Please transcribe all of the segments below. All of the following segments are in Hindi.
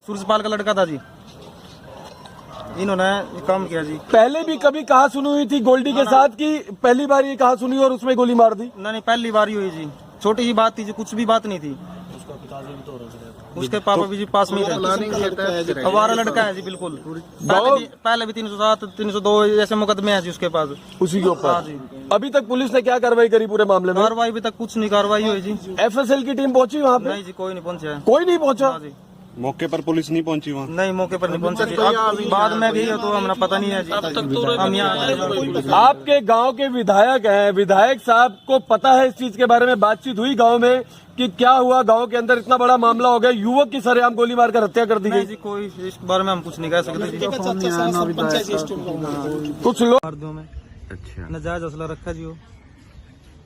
सूरजपाल का लड़का था जी, इन्होंने ये काम किया जी। पहले भी कभी कहा सुनी हुई थी गोल्डी के साथ कि पहली बार ये कहा सुनी और उसमें गोली मार दी? नहीं पहली बार ही हुई जी, छोटी सी बात थी जी, कुछ भी बात नहीं थी। उसके पापा भी जी पास में थे, हमारा लड़का है जी बिल्कुल। पहले भी 307 302 ऐसे मुकदमे हैं जी उसके पास, उसी के हाँ ऊपर। जी। अभी तक पुलिस ने क्या कार्रवाई करी पूरे मामले में? कार्रवाई अभी तक कुछ नहीं कार्रवाई हुई जी। FSL की टीम पहुंची वहाँ पे? नहीं जी, कोई नहीं पहुंचा है। कोई नहीं पहुंचा? हाँ जी, मौके पर पुलिस नहीं पहुंची वहाँ? नहीं मौके पर नहीं पहुंचा जी। अब बाद में गई है तो हमें पता नहीं है जी। अब तक तो हम यहाँ आपके गांव के विधायक हैं, विधायक साहब को पता है इस चीज के बारे में? बातचीत हुई गांव में कि क्या हुआ, गांव के अंदर इतना बड़ा मामला हो गया, युवक की सरेआम गोली मारकर हत्या कर दी गई? जी, कोई इस बारे में हम कुछ नहीं कह सकते जी। कुछ लोग मर्दों में नाजायज असला रखा जी, वो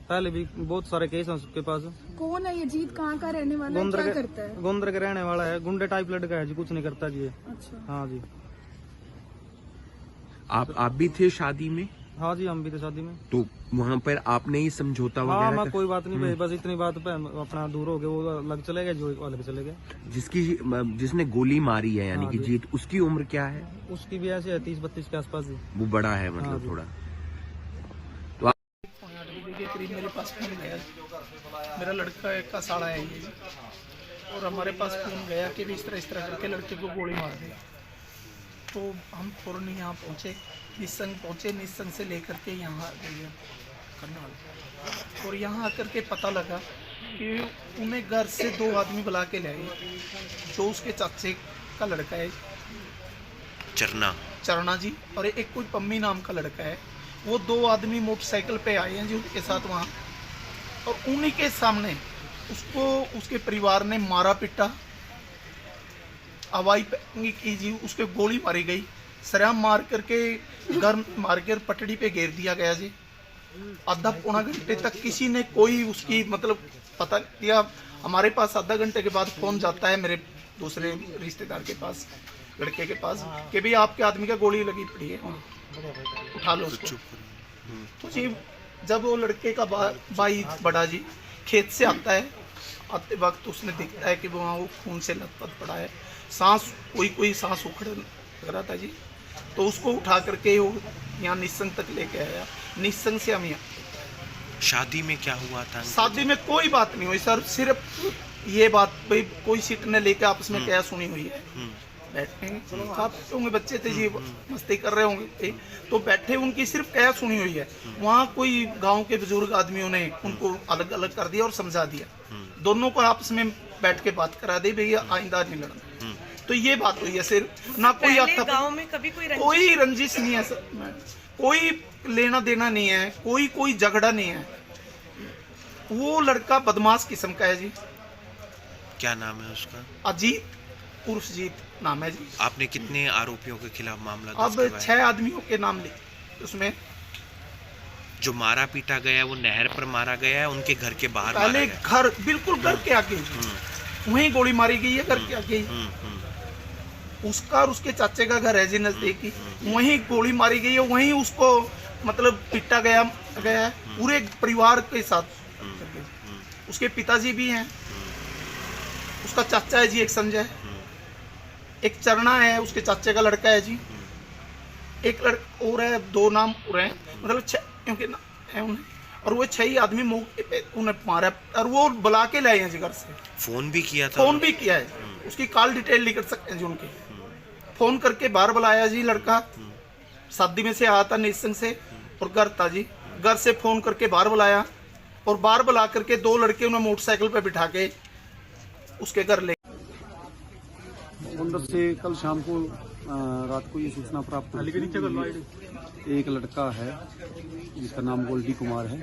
पहले भी बहुत सारे केस हैं उसके पास। कौन है ये जीत, कहाँ का रहने वाला है, क्या करता है? गोंदर के रहने वाला है, गुंडे टाइप लड़का है जी, कुछ नहीं करता जी ये। अच्छा, हाँ जी। आप भी थे शादी में? हाँ जी, हम भी थे शादी में। तो वहाँ पर आपने ही समझौता हाँ, वगैरह मैं कोई बात नहीं भाई, बस इतनी बात पे हम अपना दूर हो गए, वो अलग चले गए, जो अलग चले गए। जिसने गोली मारी है यानी हाँ कि जी। जीत, उसकी उम्र क्या है? उसकी भी ऐसे है 30-32 के आसपास जी। वो बड़ा है हाँ मतलब जी। थोड़ा। के करीब मेरे पास फोन गया, मेरा लड़का एक का साड़ा है ये, और हमारे पास फोन गया कि भी इस तरह करके लड़के को गोली मार दी। तो हम फौरन यहाँ पहुँचे, निस्संग पहुँचे, निस्संग से लेकर के यहाँ आ गए करनाल। और यहाँ आकर के पता लगा कि उन्हें घर से 2 आदमी बुला के लाए, जो उसके चाचे का लड़का है चरना जी, और एक कोई पम्मी नाम का लड़का है। वो 2 आदमी मोटरसाइकिल पे आए हैं जी उनके साथ वहाँ, और उन्हीं के सामने उसको उसके परिवार ने मारा पीटा, हवाई की जी, उसके गोली मारी गई, सरेआम मार करके घर मार कर पटड़ी पे घेर दिया गया जी। आधा पौना घंटे तक किसी ने कोई उसकी मतलब पता दिया। हमारे पास आधा घंटे के बाद फोन जाता है मेरे दूसरे रिश्तेदार के पास, लड़के के पास, कि भाई आपके आदमी का गोली लगी पड़ी है, उठा लो उसको। तो जी जब वो लड़के का भाई बड़ा जी खेत से आता है, आते वक्त उसने देखता है कि वहाँ वो खून से लथपथ पड़ा है, सांस कोई सांस उखड़ लग रहा था जी। तो उसको उठा करके वो यहाँ निस्संग तक लेके आया। निस्संग से हम यहाँ। शादी में क्या हुआ था? शादी में कोई बात नहीं हुई सर, सिर्फ ये बात भाई कोई सीट ने लेके आपस में क्या सुनी हुई है, बैठे आप होंगे, बच्चे थे जी, मस्ती कर रहे होंगे, तो बैठे उनकी सिर्फ क्या सुनी हुई है। वहाँ कोई गांव के बुजुर्ग आदमियों ने उनको अलग अलग कर दिया और समझा दिया, दोनों को आपस में बैठ के बात करा दी, भैया आइंदा नहीं लड़ना। तो ये बात हुई है सिर्फ, ना कोई आता गांव में कभी कोई रंजिश नहीं है सर, कोई लेना देना नहीं है, कोई झगड़ा नहीं है। वो लड़का बदमाश किस्म का है जी। क्या नाम है उसका? अजीत उर्फ जीत नाम है जी। आपने कितने आरोपियों के खिलाफ मामला अब 6 आदमियों के नाम लिखे उसमें। जो मारा पीटा गया वो नहर पर मारा गया है, उनके घर के बाहर पहले घर, बिल्कुल घर के आगे वहीं गोली मारी गई है, घर के आगे। उसका और उसके चाचे का घर है जी नजदीकी, वहीं गोली मारी गई है, वहीं उसको मतलब पीटा गया है पूरे परिवार के साथ। उसके पिताजी भी हैं, उसका चाचा है जी एक संजय, एक चरना है उसके चाचे का लड़का है जी, एक लड़का और है, 2 नाम और हैं, मतलब 6 है उन्हें, और वो 6 ही आदमी मौके पे उन्हें मारा, और वो बुला के लाए हैं जी घर से। फोन भी किया था? फोन भी किया है, उसकी कॉल डिटेल लिख सकते हैं जी उनके। फोन करके बाहर बुलाया जी, लड़का शादी में से आया था निस्संग से, और घर था जी, घर से फोन करके बाहर बुलाया, और बाहर बुला करके 2 लड़के उन्हें मोटरसाइकिल पे बिठा के उसके घर ले। उधर से कल शाम को रात को ये सूचना प्राप्त हुई कि एक लड़का है जिसका नाम गोल्डी कुमार है,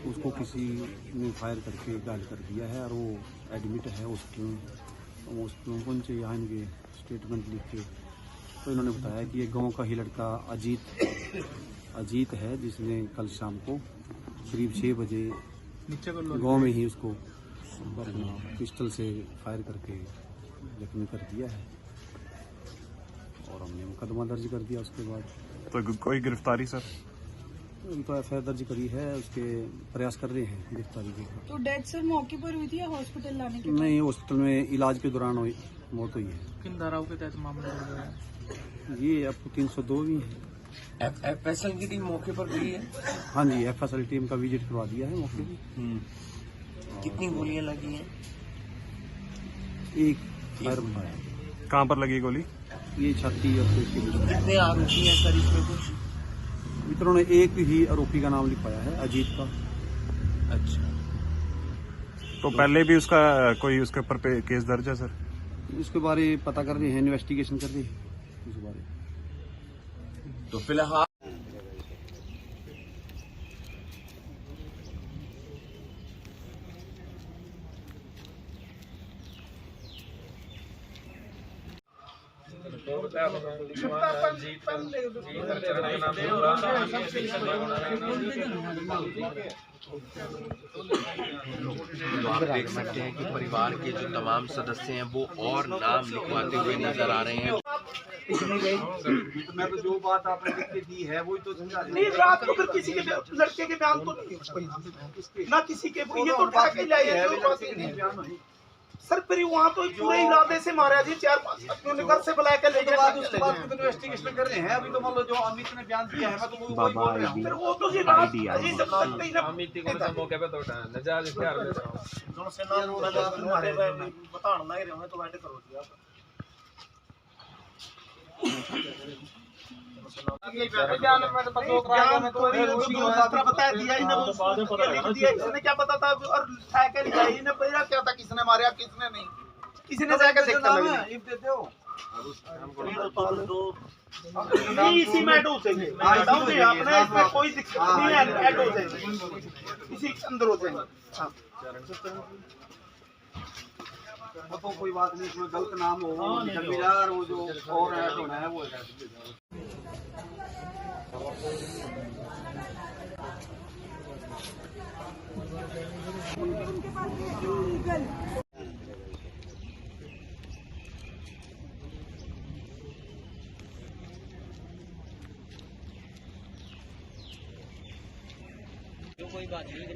उसको किसी ने फायर करके घायल कर दिया है, और वो एडमिट है हॉस्पिटल में पहुंचे। यहाँ इनके स्टेटमेंट लिख के तो इन्होंने बताया कि ये गांव का ही लड़का अजीत है, जिसने कल शाम को करीब 6 बजे गांव में ही उसको पिस्टल से फायर करके जख्मी कर दिया है, और हमने मुकदमा दर्ज कर दिया। उसके बाद तो कोई गिरफ्तारी सर? तो FIR दर्ज करी है, उसके प्रयास कर रहे हैं गिरफ्तारी के। तो डेथ सर मौके पर हुई थी या हॉस्पिटल लाने के? नहीं, हॉस्पिटल में इलाज के दौरान मौत हुई है। किन धाराओं के तहत मामला दर्ज है? ये आपको 302 भी है। एफएसएल की टीम मौके पर गई है। हाँ जी, एफएसएल टीम का विजिट करवा दिया है मौके पे। कितनी गोलियां लगी हैं? एक फायर मारा, कहाँ पर लगी गोली? ये छाती और पेट के बीच में। कितने आरोपी हैं सर इसमें कुछ? मित्रों ने एक ही आरोपी का नाम लिखवाया है, अजीत का। अच्छा, तो पहले भी उसका कोई उसके ऊपर केस दर्ज है सर? उसके बारे पता कर रहे हैं, इन्वेस्टिगेशन कर रहे हैं उस बारे। तो फिलहाल तो आप देख सकते हैं कि परिवार के जो तमाम सदस्य हैं वो और नाम लिखवाते हुए नजर आ रहे हैं। मैं तो जो बात आपने लिख के दी है वही तो नहीं, रात को फिर किसी के लड़के के बयान तो नहीं ना किसी के, ये तो उठा के लाए हैं सर। फिर वहाँ तो पूरे इरादे से मारा जी, 4-5 आदमियों ने घर से बुला के ले गए। उसके बाद इन्वेस्टिगेशन कर रहे हैं। अभी तो मान लो जो अमित ने बयान दिया है, मैं तो वही बोल रहा हूँ। फिर वो तो जी रात जी जब तक नहीं ना अमित को मौके पे तो नजायज हथियार ले रहा हूं दोनों से ना बताना नहीं रहे तो बैठे करो जी आप। बताया दिया इसने क्या पता था और क्या था, किसने मारा किसने नहीं, किसी ने जाकर देखा इसी में एडो से अपने इसमें कोई दिक्कत नहीं है, एडो से इसी अंदर हो जाएंगे। तो कोई बात नहीं, इसमें गलत नाम हो यार, वो जो और ऐड होना है वो कोई बात नहीं।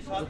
साल